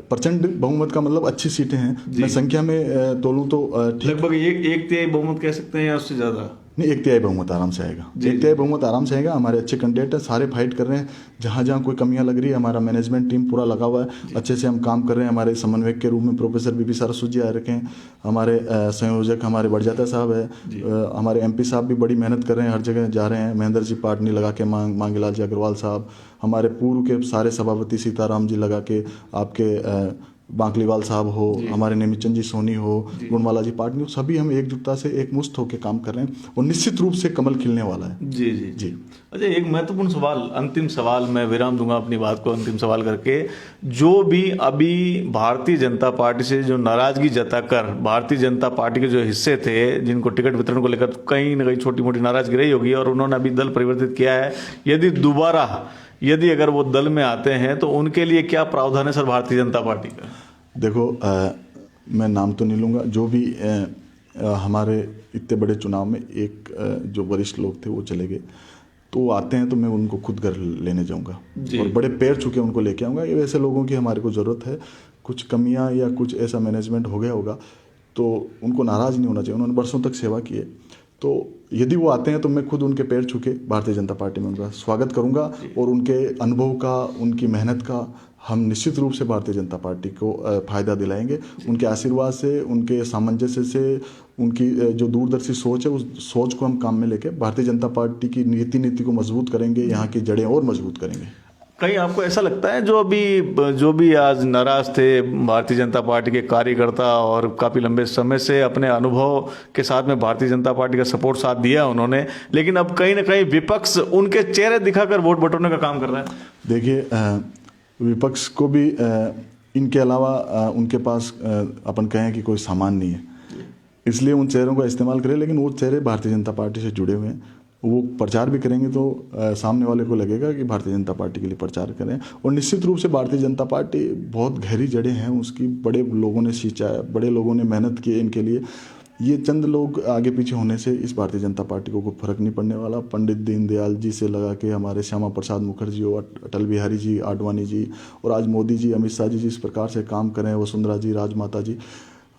[SPEAKER 2] प्रचंड बहुमत का मतलब अच्छी सीटें हैं। मैं संख्या में तोलूं तो
[SPEAKER 1] लगभग एक तिहाई बहुमत कह सकते हैं या उससे ज्यादा?
[SPEAKER 2] नहीं, 1/3 बहुमत आराम से आएगा। 1/3 बहुमत आराम से आएगा। हमारे अच्छे कैंडिडेट हैं, सारे फाइट कर रहे हैं। जहाँ जहाँ कोई कमियां लग रही है, हमारा मैनेजमेंट टीम पूरा लगा हुआ है, अच्छे से हम काम कर रहे हैं। हमारे समन्वयक के रूप में प्रोफेसर बीपी सरस्वत जी आ रखे हैं। हमारे संयोजक हमारे बढ़जाता साहब है। हमारे MP साहब भी बड़ी मेहनत कर रहे हैं, हर जगह जा रहे हैं। महेंद्र जी पाटनी लगा के, मांगीलाल जी अग्रवाल साहब, हमारे पूर्व के सारे सभापति सीताराम जी लगा के, आपके बांकलीवाल साहब हो, हमारे नेमिचंद जी सोनी हो, गुणमाला जी पाटनी हो, सभी हम एकजुटता से एक मुश्त होकर काम कर रहे हैं और निश्चित रूप से कमल खिलने वाला है।
[SPEAKER 1] जी जी जी। अच्छा, एक महत्वपूर्ण सवाल, अंतिम सवाल, मैं विराम दूंगा अपनी बात को अंतिम सवाल करके। जो भी अभी भारतीय जनता पार्टी से जो नाराजगी जताकर भारतीय जनता पार्टी के जो हिस्से थे, जिनको टिकट वितरण को लेकर कहीं ना कहीं छोटी मोटी नाराजगी रही होगी और उन्होंने अभी दल परिवर्तित किया है, यदि अगर वो दल में आते हैं तो उनके लिए क्या प्रावधान है सर भारतीय जनता पार्टी का?
[SPEAKER 2] देखो, मैं नाम तो नहीं लूँगा। जो भी हमारे इतने बड़े चुनाव में एक जो वरिष्ठ लोग थे वो चले गए, तो वो आते हैं तो मैं उनको खुद घर लेने जाऊँगा और बड़े पैर छू के उनको लेके आऊँगा। ये वैसे लोगों की हमारे को ज़रूरत है। कुछ कमियाँ या कुछ ऐसा मैनेजमेंट हो गया होगा तो उनको नाराज़ नहीं होना चाहिए। उन्होंने बरसों तक सेवा की है, तो यदि वो आते हैं तो मैं खुद उनके पैर छू के भारतीय जनता पार्टी में उनका स्वागत करूंगा और उनके अनुभव का, उनकी मेहनत का हम निश्चित रूप से भारतीय जनता पार्टी को फायदा दिलाएंगे। उनके आशीर्वाद से, उनके सामंजस्य से, उनकी जो दूरदर्शी सोच है, उस सोच को हम काम में लेके भारतीय जनता पार्टी की नीति को मजबूत करेंगे, यहाँ की जड़ें और मजबूत करेंगे।
[SPEAKER 1] कहीं आपको ऐसा लगता है जो भी आज नाराज थे भारतीय जनता पार्टी के कार्यकर्ता और काफ़ी लंबे समय से अपने अनुभव के साथ में भारतीय जनता पार्टी का सपोर्ट साथ दिया उन्होंने, लेकिन अब कहीं ना कहीं विपक्ष उनके चेहरे दिखाकर वोट बटोरने का काम कर रहा है?
[SPEAKER 2] देखिए, विपक्ष को भी इनके अलावा उनके पास अपन कहें कि कोई सामान नहीं है, इसलिए उन चेहरों का इस्तेमाल करें। लेकिन वो चेहरे भारतीय जनता पार्टी से जुड़े हुए हैं, वो प्रचार भी करेंगे तो सामने वाले को लगेगा कि भारतीय जनता पार्टी के लिए प्रचार करें। और निश्चित रूप से भारतीय जनता पार्टी बहुत गहरी जड़ें हैं उसकी, बड़े लोगों ने सींचा है, बड़े लोगों ने मेहनत की है इनके लिए। ये चंद लोग आगे पीछे होने से इस भारतीय जनता पार्टी को कोई फर्क नहीं पड़ने वाला। पंडित दीनदयाल जी से लगा के हमारे श्यामा प्रसाद मुखर्जी और अटल बिहारी जी, आडवाणी जी, और आज मोदी जी, अमित शाह जी जिस प्रकार से काम कर रहे हैं, वसुंधरा जी, राजमाता जी,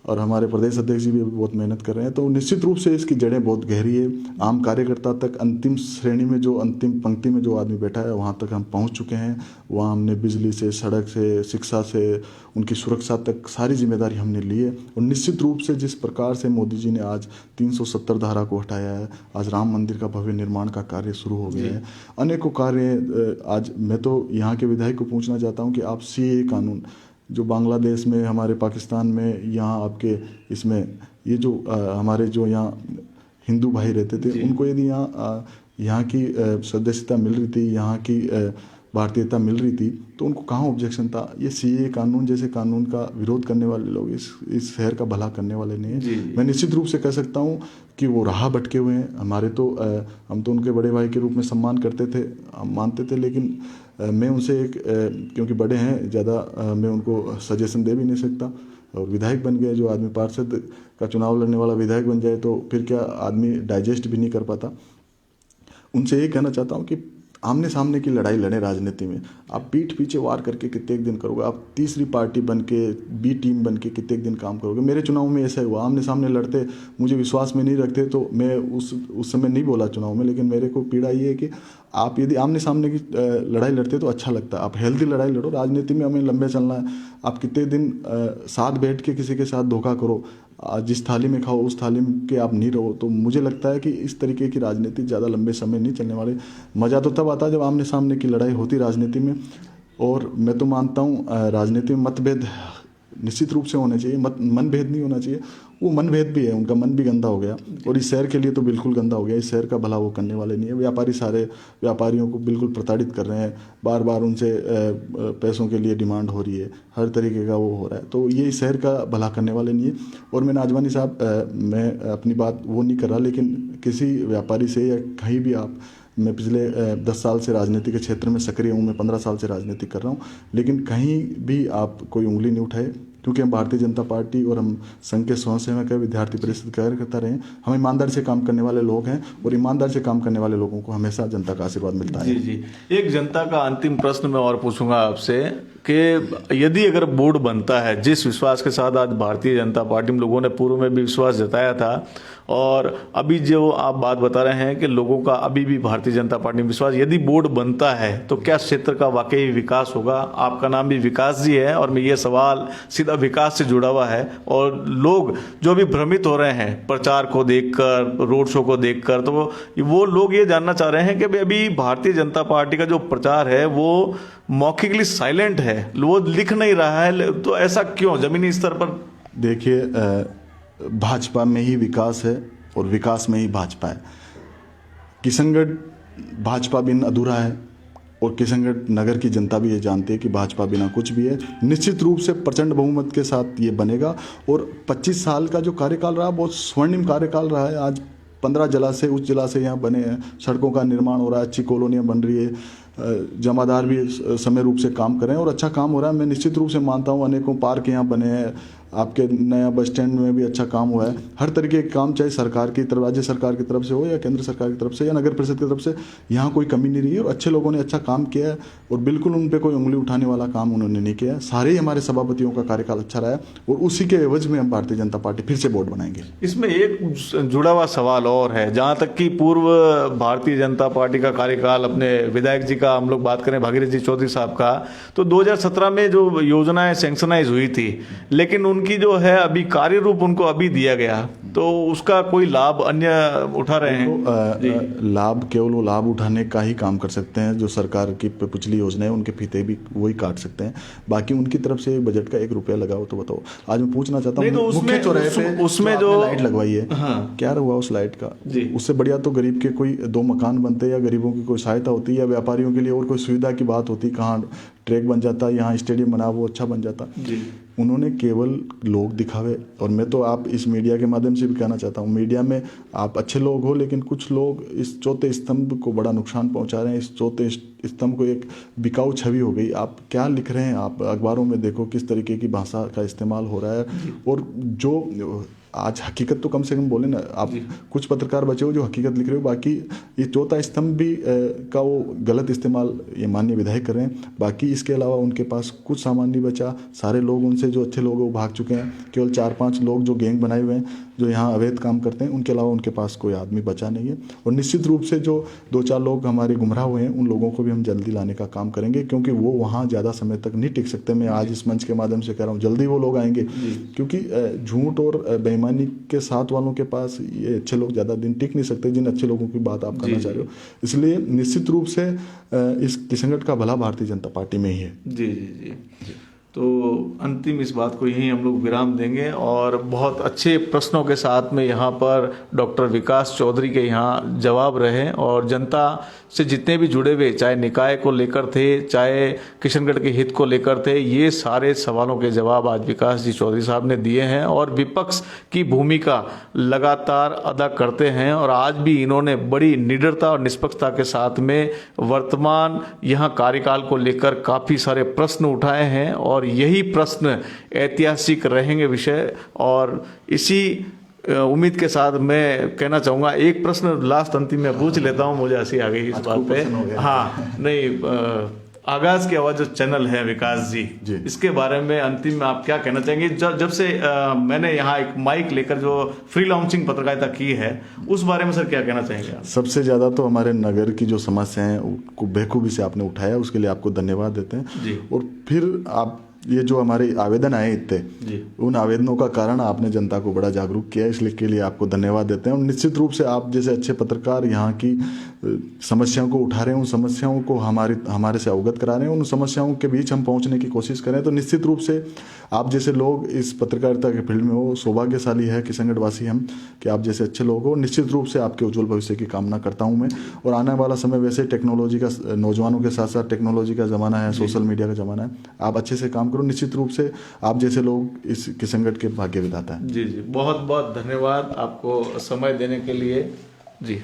[SPEAKER 2] और हमारे प्रदेश अध्यक्ष जी भी बहुत मेहनत कर रहे हैं, तो निश्चित रूप से इसकी जड़ें बहुत गहरी है। आम कार्यकर्ता तक, अंतिम श्रेणी में, जो अंतिम पंक्ति में जो आदमी बैठा है, वहाँ तक हम पहुँच चुके हैं। वहाँ हमने बिजली से, सड़क से, शिक्षा से, उनकी सुरक्षा तक सारी जिम्मेदारी हमने ली है। और निश्चित रूप से जिस प्रकार से मोदी जी ने आज 370 धारा को हटाया है, आज राम मंदिर का भव्य निर्माण का कार्य शुरू हो गया है, अनेकों कार्य। आज मैं तो यहाँ के विधायक को पूछना चाहता हूँ कि आप CAA कानून, जो बांग्लादेश में, हमारे पाकिस्तान में, यहाँ आपके इसमें ये जो हमारे जो यहाँ हिंदू भाई रहते थे, उनको यदि यहाँ की सदस्यता मिल रही थी, यहाँ की भारतीयता मिल रही थी, तो उनको कहाँ ऑब्जेक्शन था? ये CAA कानून जैसे कानून का विरोध करने वाले लोग इस शहर का भला करने वाले नहीं है। मैं निश्चित रूप से कह सकता हूँ कि वो राह भटके हुए हैं। हमारे तो हम तो उनके बड़े भाई के रूप में सम्मान करते थे, हम मानते थे, लेकिन मैं उनसे क्योंकि बड़े हैं ज़्यादा, मैं उनको सजेशन दे भी नहीं सकता। और विधायक बन गए, जो आदमी पार्षद का चुनाव लड़ने वाला विधायक बन जाए तो फिर क्या आदमी डाइजेस्ट भी नहीं कर पाता। उनसे ये कहना चाहता हूँ कि आमने सामने की लड़ाई लड़े राजनीति में। आप पीठ पीछे वार करके कितने दिन करोगे? आप तीसरी पार्टी बन के, बी टीम बन के कितने दिन काम करोगे? मेरे चुनाव में ऐसा हुआ, आमने सामने लड़ते, मुझे विश्वास में नहीं रखते तो मैं उस समय नहीं बोला चुनाव में, लेकिन मेरे को पीड़ा ये है कि आप यदि आमने सामने की लड़ाई लड़ते तो अच्छा लगता है। आप हेल्दी लड़ाई लड़ो। राजनीति में हमें लंबे चलना है। आप कितने दिन साथ बैठ के किसी के साथ धोखा करो, जिस थाली में खाओ उस थाली के आप नहीं रहो। तो मुझे लगता है कि इस तरीके की राजनीति ज़्यादा लंबे समय नहीं चलने वाली। मज़ा तो तब आता है जब आमने सामने की लड़ाई होती राजनीति में। और मैं तो मानता हूँ राजनीति में मतभेद निश्चित रूप से होने चाहिए, मनभेद नहीं होना चाहिए। वो मनभेद भी है, उनका मन भी गंदा हो गया और इस शहर के लिए तो बिल्कुल गंदा हो गया। इस शहर का भला वो करने वाले नहीं है। व्यापारी सारे व्यापारियों को बिल्कुल प्रताड़ित कर रहे हैं, बार बार उनसे पैसों के लिए डिमांड हो रही है, हर तरीके का वो हो रहा है। तो ये इस शहर का भला करने वाले नहीं है। और मैं नाजवानी साहब, मैं अपनी बात वो नहीं कर रहा, लेकिन किसी व्यापारी से या कहीं भी आप, मैं पिछले 10 साल से राजनीति के क्षेत्र में सक्रिय हूँ, मैं 15 साल से राजनीति कर रहा हूँ, लेकिन कहीं भी आप कोई उंगली नहीं उठाए, क्योंकि हम भारतीय जनता पार्टी और हम संघ के स्वयंसेवक है, विद्यार्थी परिषद कार्यकर्ता रहे। हम ईमानदारी से काम करने वाले लोग हैं और ईमानदारी से काम करने वाले लोगों को हमेशा जनता का आशीर्वाद मिलता है।
[SPEAKER 1] जी जी। एक जनता का अंतिम प्रश्न मैं और पूछूंगा आपसे कि यदि अगर बोर्ड बनता है, जिस विश्वास के साथ आज भारतीय जनता पार्टी में लोगों ने पूर्व में भी विश्वास जताया था, और अभी जो आप बात बता रहे हैं कि लोगों का अभी भी भारतीय जनता पार्टी में विश्वास, यदि बोर्ड बनता है तो क्या क्षेत्र का वाकई विकास होगा? आपका नाम भी विकास जी है और मैं ये सवाल सीधा विकास से जुड़ा हुआ है। और लोग जो भी भ्रमित हो रहे हैं प्रचार को देखकर, रोड शो को देखकर, तो वो लोग ये जानना चाह रहे हैं कि अभी भारतीय जनता पार्टी का जो प्रचार है वो मौखिकली साइलेंट है, वो लिख नहीं रहा है, तो ऐसा क्यों जमीनी स्तर पर?
[SPEAKER 2] देखिए, भाजपा में ही विकास है और विकास में ही भाजपा है। किशनगढ़ भाजपा बिन अधूरा है और किशनगढ़ नगर की जनता भी ये जानती है कि भाजपा बिना कुछ भी है। निश्चित रूप से प्रचंड बहुमत के साथ ये बनेगा। और 25 साल का जो कार्यकाल रहा, बहुत स्वर्णिम कार्यकाल रहा है। आज 15 जलाशय, उच्च जलाशय यहाँ बने हैं, सड़कों का निर्माण हो रहा है, अच्छी कॉलोनियाँ बन रही है, जमादार भी समय रूप से काम कर रहे हैं और अच्छा काम हो रहा है। मैं निश्चित रूप से मानता हूँ अनेकों पार्क यहाँ बने हैं, आपके नया बस स्टैंड में भी अच्छा काम हुआ है। हर तरीके के काम, चाहे सरकार की तरफ, राज्य सरकार की तरफ से हो या केंद्र सरकार की तरफ से या नगर परिषद की तरफ से, यहाँ कोई कमी नहीं रही है और अच्छे लोगों ने अच्छा काम किया है और बिल्कुल उन पर कोई उंगली उठाने वाला काम उन्होंने नहीं किया है। सारे ही हमारे सभापतियों का कार्यकाल अच्छा रहा है और उसी के एवज में हम भारतीय जनता पार्टी फिर से बोर्ड बनाएंगे।
[SPEAKER 1] इसमें एक जुड़ा हुआ सवाल और है, जहाँ तक कि पूर्व भारतीय जनता पार्टी का कार्यकाल, अपने विधायक जी का हम लोग बात करें, भागीरथ जी चौधरी साहब का, तो 2017 में जो योजनाएं सैंक्शनाइज हुई थी, लेकिन उनकी जो है अभी कार्य रूप उनको अभी दिया गया, तो उसका कोई लाभ अन्य उठा रहे हैं?
[SPEAKER 2] लाभ केवल वो लाभ उठाने का ही काम कर सकते हैं जो सरकार की पिछली योजना है, उनके फीते भी वही काट सकते हैं। बाकी उनकी तरफ से बजट का 1 रुपया लगाओ तो बताओ। आज मैं पूछना चाहता हूँ,
[SPEAKER 1] तो
[SPEAKER 2] मुख्य चौराहे पे
[SPEAKER 1] उसमें जो
[SPEAKER 2] लाइट लगवाई है, क्या हुआ उस लाइट का? उससे बढ़िया तो गरीब के कोई 2 मकान बनते या गरीबों की कोई सहायता होती या व्यापारियों के लिए और कोई सुविधा की बात होती, कहाँ ट्रैक बन जाता, यहाँ स्टेडियम बना, वो अच्छा बन जाता। उन्होंने केवल लोग दिखावे। और मैं तो आप इस मीडिया के माध्यम से भी कहना चाहता हूँ, मीडिया में आप अच्छे लोग हो, लेकिन कुछ लोग इस चौथे स्तंभ को बड़ा नुकसान पहुंचा रहे हैं। इस चौथे स्तंभ को एक बिकाऊ छवि हो गई। आप क्या लिख रहे हैं? आप अखबारों में देखो किस तरीके की भाषा का इस्तेमाल हो रहा है। और जो आज हकीकत तो कम से कम बोले ना, आप कुछ पत्रकार बचे हो जो हकीकत लिख रहे हो, बाकी ये चौथा स्तंभ भी का वो गलत इस्तेमाल ये माननीय विधायक कर रहे हैं। बाकी इसके अलावा उनके पास कुछ सामान नहीं बचा। सारे लोग उनसे जो अच्छे लोग हैं वो भाग चुके हैं। केवल 4-5 लोग जो गैंग बनाए हुए हैं, जो यहाँ अवैध काम करते हैं, उनके अलावा उनके पास कोई आदमी बचा नहीं है। और निश्चित रूप से जो 2-4 लोग हमारे गुमराह हुए हैं, उन लोगों को भी हम जल्दी लाने का काम करेंगे, क्योंकि वो वहाँ ज़्यादा समय तक नहीं टिक सकते। मैं आज इस मंच के माध्यम से कह रहा हूँ, जल्दी वो लोग आएंगे, क्योंकि झूठ और बेईमानी के साथ वालों के पास ये अच्छे लोग ज़्यादा दिन टिक नहीं सकते, जिन अच्छे लोगों की बात आप करना चाह रहे हो। इसलिए निश्चित रूप से इस किशनगढ़ का भला भारतीय जनता पार्टी में ही है।
[SPEAKER 1] जी जी जी। तो अंतिम इस बात को यहीं हम लोग विराम देंगे। और बहुत अच्छे प्रश्नों के साथ में यहाँ पर डॉक्टर विकास चौधरी के यहाँ जवाब रहे, और जनता से जितने भी जुड़े हुए, चाहे निकाय को लेकर थे, चाहे किशनगढ़ के हित को लेकर थे, ये सारे सवालों के जवाब आज विकास जी चौधरी साहब ने दिए हैं और विपक्ष की भूमिका लगातार अदा करते हैं। और आज भी इन्होंने बड़ी निडरता और निष्पक्षता के साथ में वर्तमान यहाँ कार्यकाल को लेकर काफ़ी सारे प्रश्न उठाए हैं, और यही प्रश्न ऐतिहासिक रहेंगे विषय। और इसी उम्मीद के साथ मैं कहना चाहूँगा, एक प्रश्न लास्ट अंतिम में पूछ लेता हूँ, मुझे हंसी आ गई इस बात पे। हाँ, नहीं, आगाज की आवाज़ जो चैनल है विकास जी, इसके बारे में अंतिम में आप क्या कहना चाहेंगे? जब से मैंने यहाँ एक माइक लेकर जो फ्री लॉन्चिंग पत्रकारिता की है, उस बारे में सर क्या कहना चाहेंगे आप?
[SPEAKER 2] सबसे ज़्यादा तो हमारे नगर की जो समस्या है उसको बेखूबी से आपने उठाया, उसके लिए आपको धन्यवाद देते हैं
[SPEAKER 1] जी।
[SPEAKER 2] और फिर आप ये जो हमारे आवेदन आए इतने, उन आवेदनों का कारण आपने जनता को बड़ा जागरूक किया, इसलिए के लिए आपको धन्यवाद देते हैं। और निश्चित रूप से आप जैसे अच्छे पत्रकार यहाँ की समस्याओं को उठा रहे हैं, उन समस्याओं को हमारे से अवगत करा रहे हैं, उन समस्याओं के बीच हम पहुँचने की कोशिश करें। तो निश्चित रूप से आप जैसे लोग इस पत्रकारिता के फील्ड में हो, सौभाग्यशाली है किशनगढ़ वासी हम कि आप जैसे अच्छे लोग हो। निश्चित रूप से आपके उज्जवल भविष्य की कामना करता हूँ मैं। और आने वाला समय वैसे टेक्नोलॉजी का, नौजवानों के साथ साथ टेक्नोलॉजी का ज़माना है, सोशल मीडिया का ज़माना है, आप अच्छे से काम करो। निश्चित रूप से आप जैसे लोग इस किशनगढ़ के भाग्य विधाता है।
[SPEAKER 1] जी जी, बहुत बहुत धन्यवाद आपको समय देने के लिए जी।